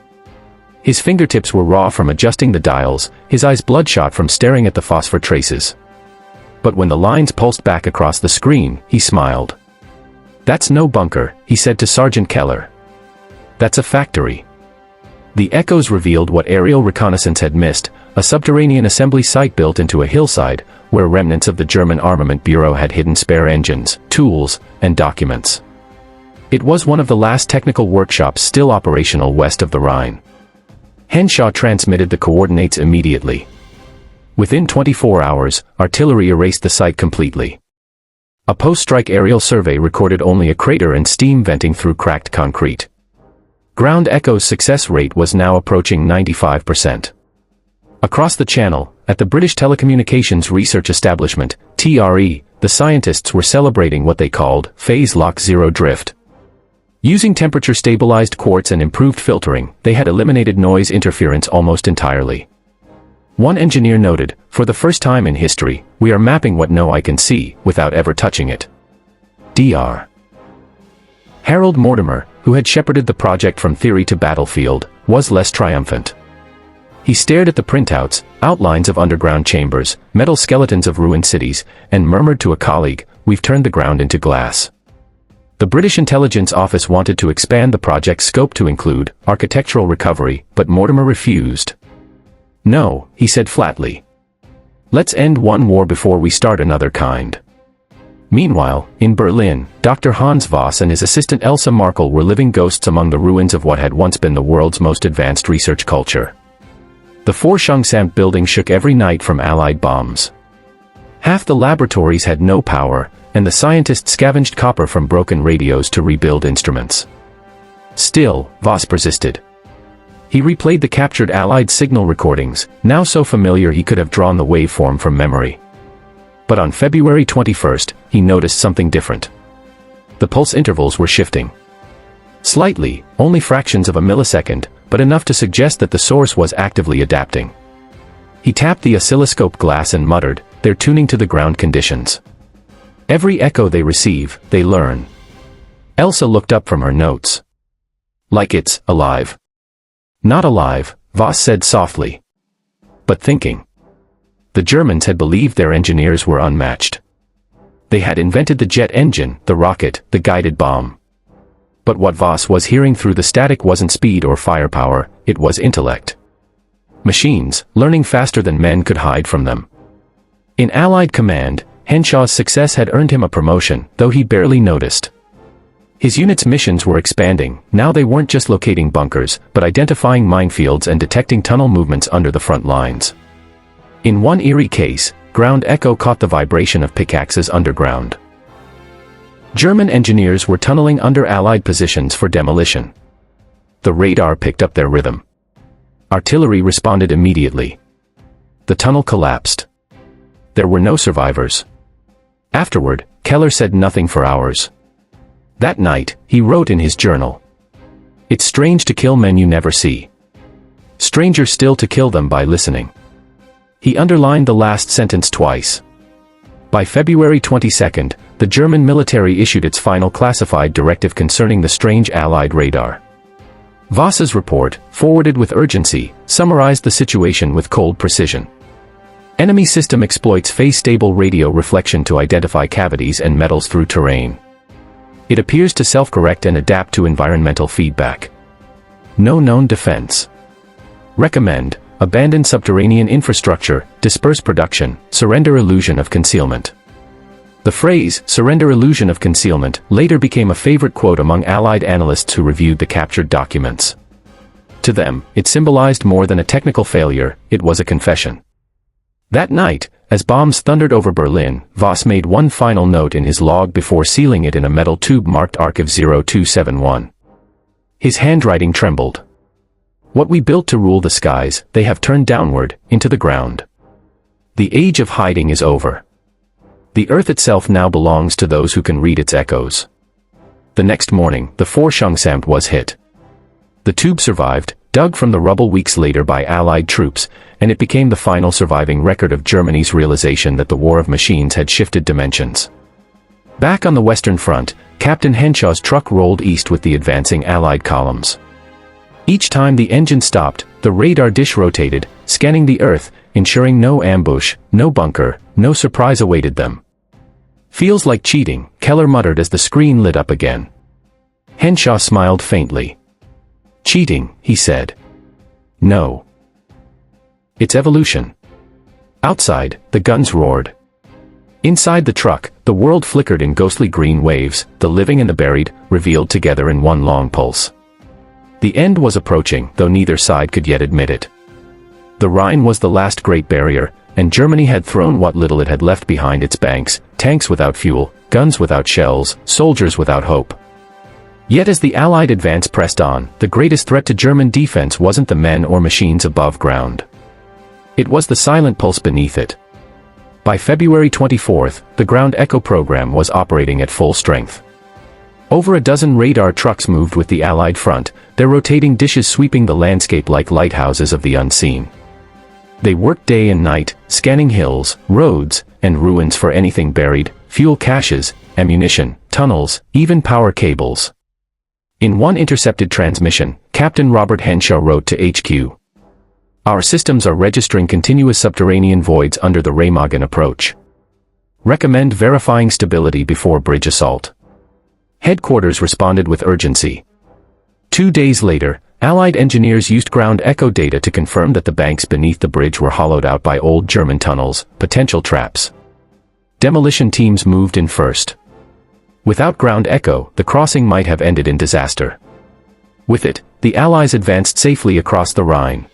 His fingertips were raw from adjusting the dials, his eyes bloodshot from staring at the phosphor traces. But when the lines pulsed back across the screen, he smiled. "That's no bunker," he said to Sergeant Keller. "That's a factory." The echoes revealed what aerial reconnaissance had missed, a subterranean assembly site built into a hillside, where remnants of the German Armament Bureau had hidden spare engines, tools, and documents. It was one of the last technical workshops still operational west of the Rhine. Henshaw transmitted the coordinates immediately. Within 24 hours, artillery erased the site completely. A post-strike aerial survey recorded only a crater and steam venting through cracked concrete. Ground echo's success rate was now approaching 95%. Across the channel, at the British Telecommunications Research Establishment, TRE, the scientists were celebrating what they called phase lock zero drift. Using temperature-stabilized quartz and improved filtering, they had eliminated noise interference almost entirely. One engineer noted, "For the first time in history, we are mapping what no eye can see, without ever touching it." Dr. Harold Mortimer, who had shepherded the project from theory to battlefield, was less triumphant. He stared at the printouts, outlines of underground chambers, metal skeletons of ruined cities, and murmured to a colleague, "We've turned the ground into glass." The British Intelligence Office wanted to expand the project's scope to include architectural recovery, but Mortimer refused. "No," he said flatly. "Let's end one war before we start another kind." Meanwhile, in Berlin, Dr. Hans Voss and his assistant Elsa Markel were living ghosts among the ruins of what had once been the world's most advanced research culture. The Forschungsamt building shook every night from Allied bombs. Half the laboratories had no power, and the scientists scavenged copper from broken radios to rebuild instruments. Still, Voss persisted. He replayed the captured Allied signal recordings, now so familiar he could have drawn the waveform from memory. But on February 21st, he noticed something different. The pulse intervals were shifting. Slightly, only fractions of a millisecond, but enough to suggest that the source was actively adapting. He tapped the oscilloscope glass and muttered, "They're tuning to the ground conditions. Every echo they receive, they learn." Elsa looked up from her notes. "Like it's alive." "Not alive," Voss said softly. "But thinking." The Germans had believed their engineers were unmatched. They had invented the jet engine, the rocket, the guided bomb. But what Voss was hearing through the static wasn't speed or firepower, it was intellect. Machines, learning faster than men could hide from them. In Allied command, Henshaw's success had earned him a promotion, though he barely noticed. His unit's missions were expanding. Now they weren't just locating bunkers, but identifying minefields and detecting tunnel movements under the front lines. In one eerie case, ground echo caught the vibration of pickaxes underground. German engineers were tunneling under Allied positions for demolition. The radar picked up their rhythm. Artillery responded immediately. The tunnel collapsed. There were no survivors. Afterward, Keller said nothing for hours. That night, he wrote in his journal, "It's strange to kill men you never see. Stranger still to kill them by listening." He underlined the last sentence twice. By February 22, the German military issued its final classified directive concerning the strange Allied radar. Voss's report, forwarded with urgency, summarized the situation with cold precision. Enemy system exploits phase-stable radio reflection to identify cavities and metals through terrain. It appears to self-correct and adapt to environmental feedback. No known defense. Recommend: abandon subterranean infrastructure, disperse production, surrender illusion of concealment. The phrase, surrender illusion of concealment, later became a favorite quote among Allied analysts who reviewed the captured documents. To them, it symbolized more than a technical failure, it was a confession. That night, as bombs thundered over Berlin, Voss made one final note in his log before sealing it in a metal tube marked Archive 0271. His handwriting trembled. "What we built to rule the skies, they have turned downward, into the ground. The age of hiding is over. The earth itself now belongs to those who can read its echoes." The next morning, the Forschungsamt was hit. The tube survived, dug from the rubble weeks later by Allied troops, and it became the final surviving record of Germany's realization that the war of machines had shifted dimensions. Back on the Western Front, Captain Henshaw's truck rolled east with the advancing Allied columns. Each time the engine stopped, the radar dish rotated, scanning the earth, ensuring no ambush, no bunker, no surprise awaited them. Feels like cheating, Keller muttered as the screen lit up again. Henshaw smiled faintly. Cheating, he said. No. It's evolution. Outside, the guns roared. Inside the truck, the world flickered in ghostly green waves, the living and the buried, revealed together in one long pulse. The end was approaching, though neither side could yet admit it. The Rhine was the last great barrier, and Germany had thrown what little it had left behind its banks, tanks without fuel, guns without shells, soldiers without hope. Yet as the Allied advance pressed on, the greatest threat to German defense wasn't the men or machines above ground. It was the silent pulse beneath it. By February 24th, the ground echo program was operating at full strength. Over a dozen radar trucks moved with the Allied front, their rotating dishes sweeping the landscape like lighthouses of the unseen. They worked day and night, scanning hills, roads, and ruins for anything buried, fuel caches, ammunition, tunnels, even power cables. In one intercepted transmission, Captain Robert Henshaw wrote to HQ. Our systems are registering continuous subterranean voids under the Remagen approach. Recommend verifying stability before bridge assault. Headquarters responded with urgency. 2 days later, Allied engineers used ground echo data to confirm that the banks beneath the bridge were hollowed out by old German tunnels, potential traps. Demolition teams moved in first. Without ground echo, the crossing might have ended in disaster. With it, the Allies advanced safely across the Rhine.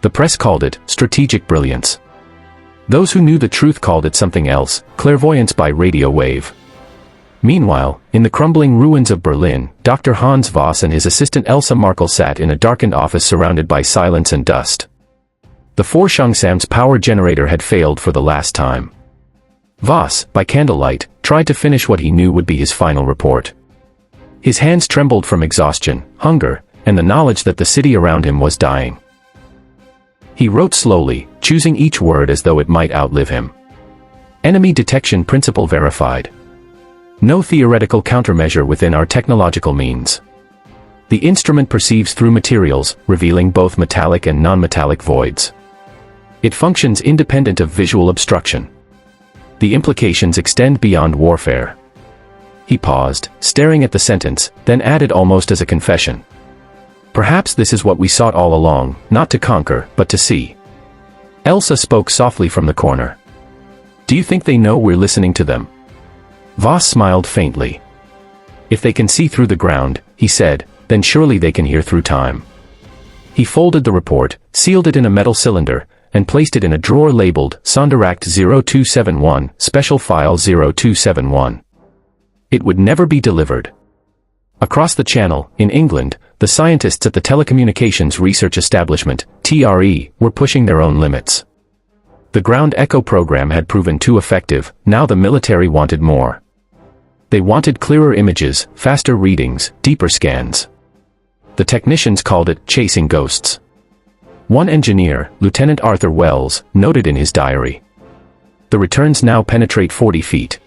The press called it strategic brilliance. Those who knew the truth called it something else, clairvoyance by radio wave. Meanwhile, in the crumbling ruins of Berlin, Dr. Hans Voss and his assistant Elsa Markel sat in a darkened office surrounded by silence and dust. The Forschungsamt's power generator had failed for the last time. Voss, by candlelight, tried to finish what he knew would be his final report. His hands trembled from exhaustion, hunger, and the knowledge that the city around him was dying. He wrote slowly, choosing each word as though it might outlive him. Enemy detection principle verified. No theoretical countermeasure within our technological means. The instrument perceives through materials, revealing both metallic and non-metallic voids. It functions independent of visual obstruction. The implications extend beyond warfare. He paused, staring at the sentence, then added almost as a confession. Perhaps this is what we sought all along, not to conquer, but to see. Elsa spoke softly from the corner. Do you think they know we're listening to them? Voss smiled faintly. If they can see through the ground, he said, then surely they can hear through time. He folded the report, sealed it in a metal cylinder, and placed it in a drawer labeled Sonderakt 0271, Special File 0271. It would never be delivered. Across the channel, in England, the scientists at the Telecommunications Research Establishment, TRE, were pushing their own limits. The ground echo program had proven too effective, now the military wanted more. They wanted clearer images, faster readings, deeper scans. The technicians called it chasing ghosts. One engineer, Lieutenant Arthur Wells, noted in his diary. The returns now penetrate 40 feet.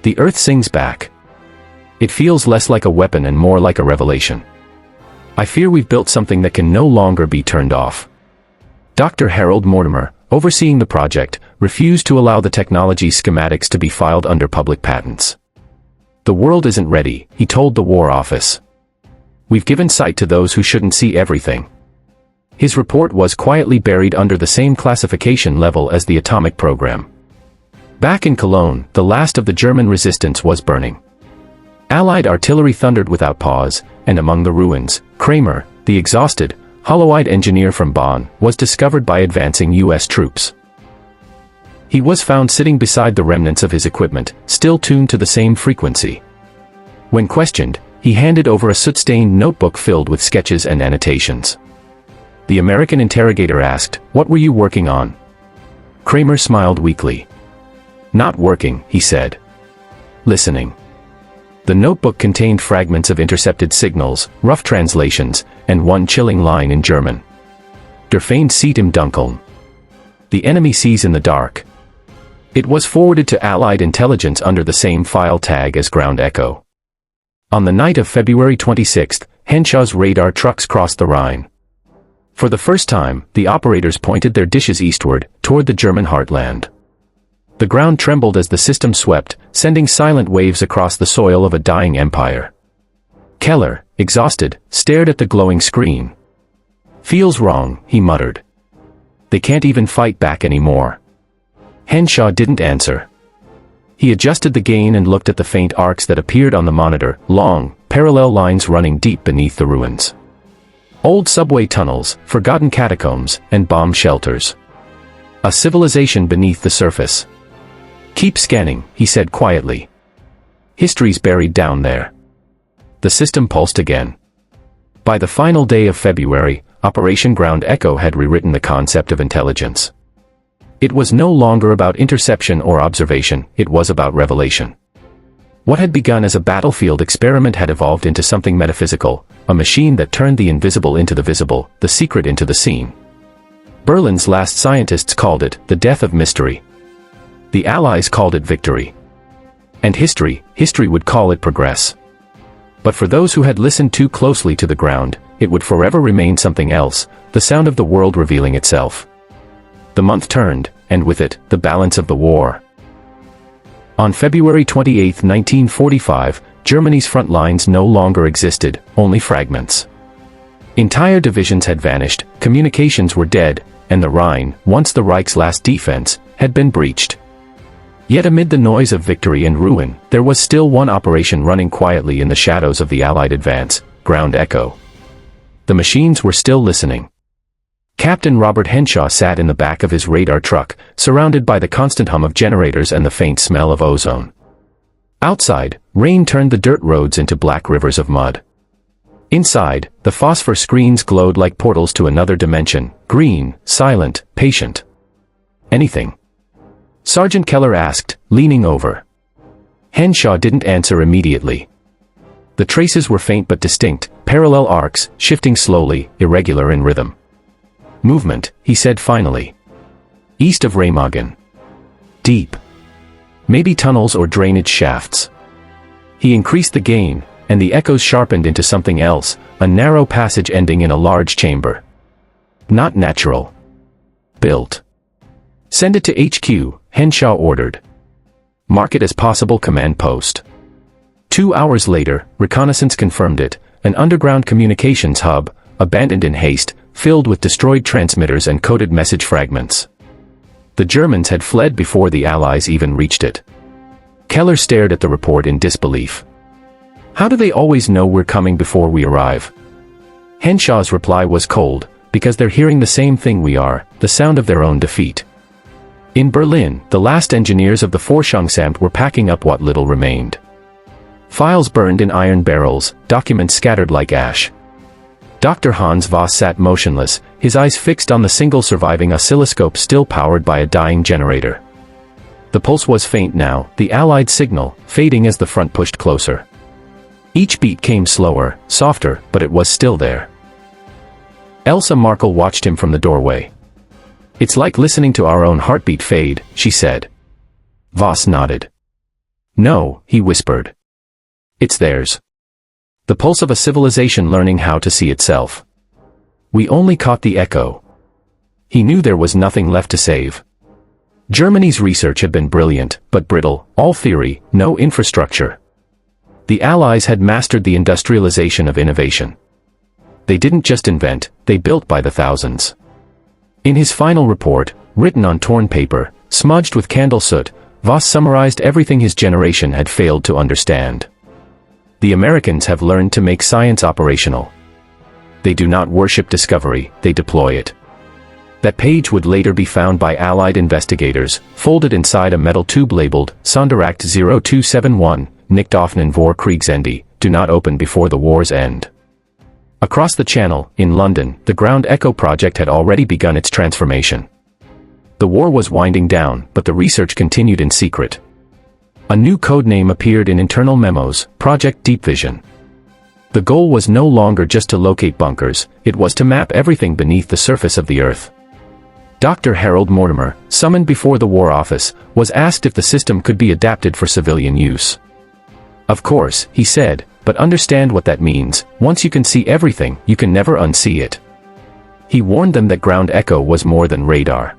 The Earth sings back. It feels less like a weapon and more like a revelation. I fear we've built something that can no longer be turned off. Dr. Harold Mortimer, overseeing the project, refused to allow the technology schematics to be filed under public patents. The world isn't ready, he told the War Office. We've given sight to those who shouldn't see everything. His report was quietly buried under the same classification level as the atomic program. Back in Cologne, the last of the German resistance was burning. Allied artillery thundered without pause, and among the ruins, Kramer, the exhausted, hollow-eyed engineer from Bonn, was discovered by advancing U.S. troops. He was found sitting beside the remnants of his equipment, still tuned to the same frequency. When questioned, he handed over a soot-stained notebook filled with sketches and annotations. The American interrogator asked, "What were you working on?" Kramer smiled weakly. "Not working," he said. "Listening." The notebook contained fragments of intercepted signals, rough translations, and one chilling line in German. Der Feind sieht im Dunkeln. The enemy sees in the dark. It was forwarded to Allied intelligence under the same file tag as ground echo. On the night of February 26, Henshaw's radar trucks crossed the Rhine. For the first time, the operators pointed their dishes eastward, toward the German heartland. The ground trembled as the system swept, sending silent waves across the soil of a dying empire. Keller, exhausted, stared at the glowing screen. "Feels wrong," he muttered. "They can't even fight back anymore." Henshaw didn't answer. He adjusted the gain and looked at the faint arcs that appeared on the monitor, long, parallel lines running deep beneath the ruins. Old subway tunnels, forgotten catacombs, and bomb shelters. A civilization beneath the surface. "Keep scanning," he said quietly. "History's buried down there." The system pulsed again. By the final day of February, Operation Ground Echo had rewritten the concept of intelligence. It was no longer about interception or observation, it was about revelation. What had begun as a battlefield experiment had evolved into something metaphysical, a machine that turned the invisible into the visible, the secret into the seen. Berlin's last scientists called it the death of mystery. The Allies called it victory. And history would call it progress. But for those who had listened too closely to the ground, it would forever remain something else, the sound of the world revealing itself. The month turned, and with it, the balance of the war. On February 28, 1945, Germany's front lines no longer existed, only fragments. Entire divisions had vanished, communications were dead, and the Rhine, once the Reich's last defense, had been breached. Yet amid the noise of victory and ruin, there was still one operation running quietly in the shadows of the Allied advance, Ground Echo. The machines were still listening. Captain Robert Henshaw sat in the back of his radar truck, surrounded by the constant hum of generators and the faint smell of ozone. Outside, rain turned the dirt roads into black rivers of mud. Inside, the phosphor screens glowed like portals to another dimension, green, silent, patient. "Anything?" Sergeant Keller asked, leaning over. Henshaw didn't answer immediately. The traces were faint but distinct, parallel arcs, shifting slowly, irregular in rhythm. "Movement," he said finally. "East of Remagen. Deep. Maybe tunnels or drainage shafts." He increased the gain, and the echoes sharpened into something else, a narrow passage ending in a large chamber. "Not natural. Built." "Send it to HQ," Henshaw ordered. "Mark it as possible command post." 2 hours later, reconnaissance confirmed it, an underground communications hub, abandoned in haste, filled with destroyed transmitters and coded message fragments. The Germans had fled before the Allies even reached it. Keller stared at the report in disbelief. "How do they always know we're coming before we arrive?" Henshaw's reply was cold, "Because they're hearing the same thing we are, the sound of their own defeat." In Berlin, the last engineers of the Forschungsamt were packing up what little remained. Files burned in iron barrels, documents scattered like ash. Dr. Hans Voss sat motionless, his eyes fixed on the single surviving oscilloscope still powered by a dying generator. The pulse was faint now, the Allied signal, fading as the front pushed closer. Each beat came slower, softer, but it was still there. Elsa Markel watched him from the doorway. "It's like listening to our own heartbeat fade," she said. Voss nodded. "No," he whispered. "It's theirs. The pulse of a civilization learning how to see itself. We only caught the echo." He knew there was nothing left to save. Germany's research had been brilliant, but brittle, all theory, no infrastructure. The Allies had mastered the industrialization of innovation. They didn't just invent, they built by the thousands. In his final report, written on torn paper, smudged with candle soot, Voss summarized everything his generation had failed to understand. The Americans have learned to make science operational. They do not worship discovery, they deploy it. That page would later be found by Allied investigators, folded inside a metal tube labeled, Sonderakt 0271, Nicht öffnen vor Kriegsende, do not open before the war's end. Across the channel, in London, the Ground Echo project had already begun its transformation. The war was winding down, but the research continued in secret. A new code name appeared in internal memos, Project Deep Vision. The goal was no longer just to locate bunkers, it was to map everything beneath the surface of the Earth. Dr. Harold Mortimer, summoned before the War Office, was asked if the system could be adapted for civilian use. "Of course," he said, "but understand what that means, once you can see everything, you can never unsee it." He warned them that Ground Echo was more than radar.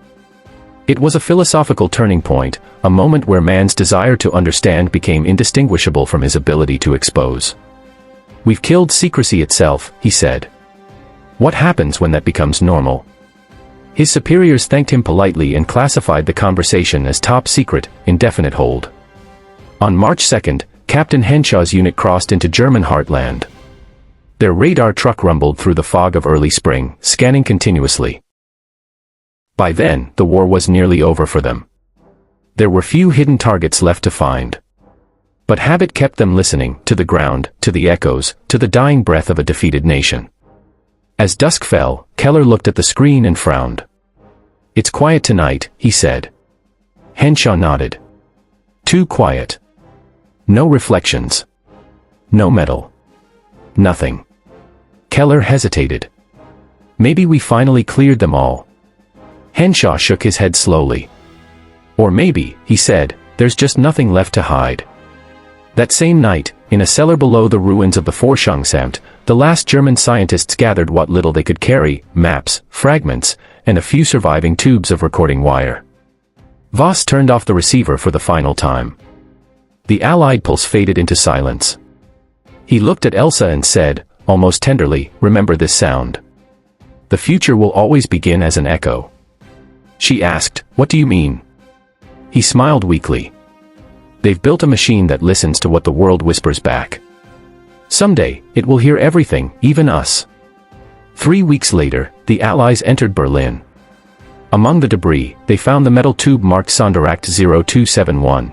It was a philosophical turning point, a moment where man's desire to understand became indistinguishable from his ability to expose. "We've killed secrecy itself," he said. "What happens when that becomes normal?" His superiors thanked him politely and classified the conversation as top secret, indefinite hold. On March 2nd, Captain Henshaw's unit crossed into German heartland. Their radar truck rumbled through the fog of early spring, scanning continuously. By then, the war was nearly over for them. There were few hidden targets left to find. But habit kept them listening, to the ground, to the echoes, to the dying breath of a defeated nation. As dusk fell, Keller looked at the screen and frowned. "It's quiet tonight," he said. Henshaw nodded. "Too quiet. No reflections. No metal. Nothing." Keller hesitated. "Maybe we finally cleared them all." Henshaw shook his head slowly. "Or maybe," he said, "there's just nothing left to hide." That same night, in a cellar below the ruins of the Forschungsamt, the last German scientists gathered what little they could carry, maps, fragments, and a few surviving tubes of recording wire. Voss turned off the receiver for the final time. The Allied pulse faded into silence. He looked at Elsa and said, almost tenderly, "Remember this sound. The future will always begin as an echo." She asked, "What do you mean?" He smiled weakly. "They've built a machine that listens to what the world whispers back. Someday, it will hear everything, even us." 3 weeks later, the Allies entered Berlin. Among the debris, they found the metal tube marked Sonderakt 0271.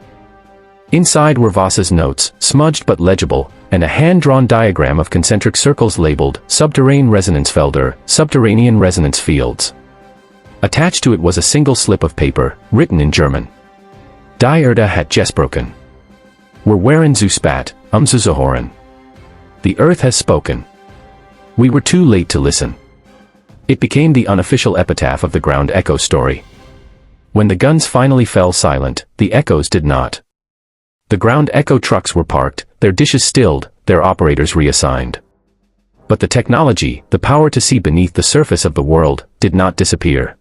Inside were Voss's notes, smudged but legible, and a hand-drawn diagram of concentric circles labeled Subterrane Resonancefelder, Subterranean Resonance Fields. Attached to it was a single slip of paper, written in German. Die Erde hat gesprochen. Wir waren zu spät, zu hören. The earth has spoken. We were too late to listen. It became the unofficial epitaph of the ground echo story. When the guns finally fell silent, the echoes did not. The ground echo trucks were parked, their dishes stilled, their operators reassigned. But the technology, the power to see beneath the surface of the world, did not disappear.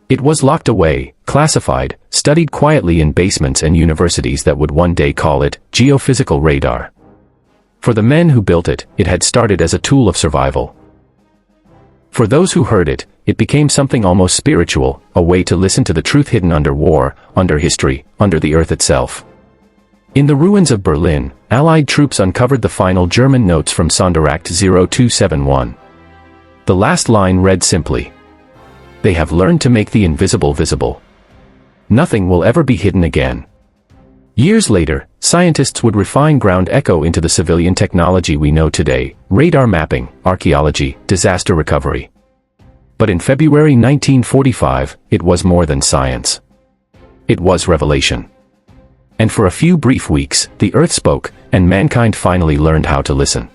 It was locked away, classified, studied quietly in basements and universities that would one day call it geophysical radar. For the men who built it, it had started as a tool of survival. For those who heard it, it became something almost spiritual, a way to listen to the truth hidden under war, under history, under the earth itself. In the ruins of Berlin, Allied troops uncovered the final German notes from Sonderakt 0271. The last line read simply, "They have learned to make the invisible visible. Nothing will ever be hidden again." Years later, scientists would refine ground echo into the civilian technology we know today, radar mapping, archaeology, disaster recovery. But in February 1945, it was more than science. It was revelation. And for a few brief weeks, the earth spoke, and mankind finally learned how to listen.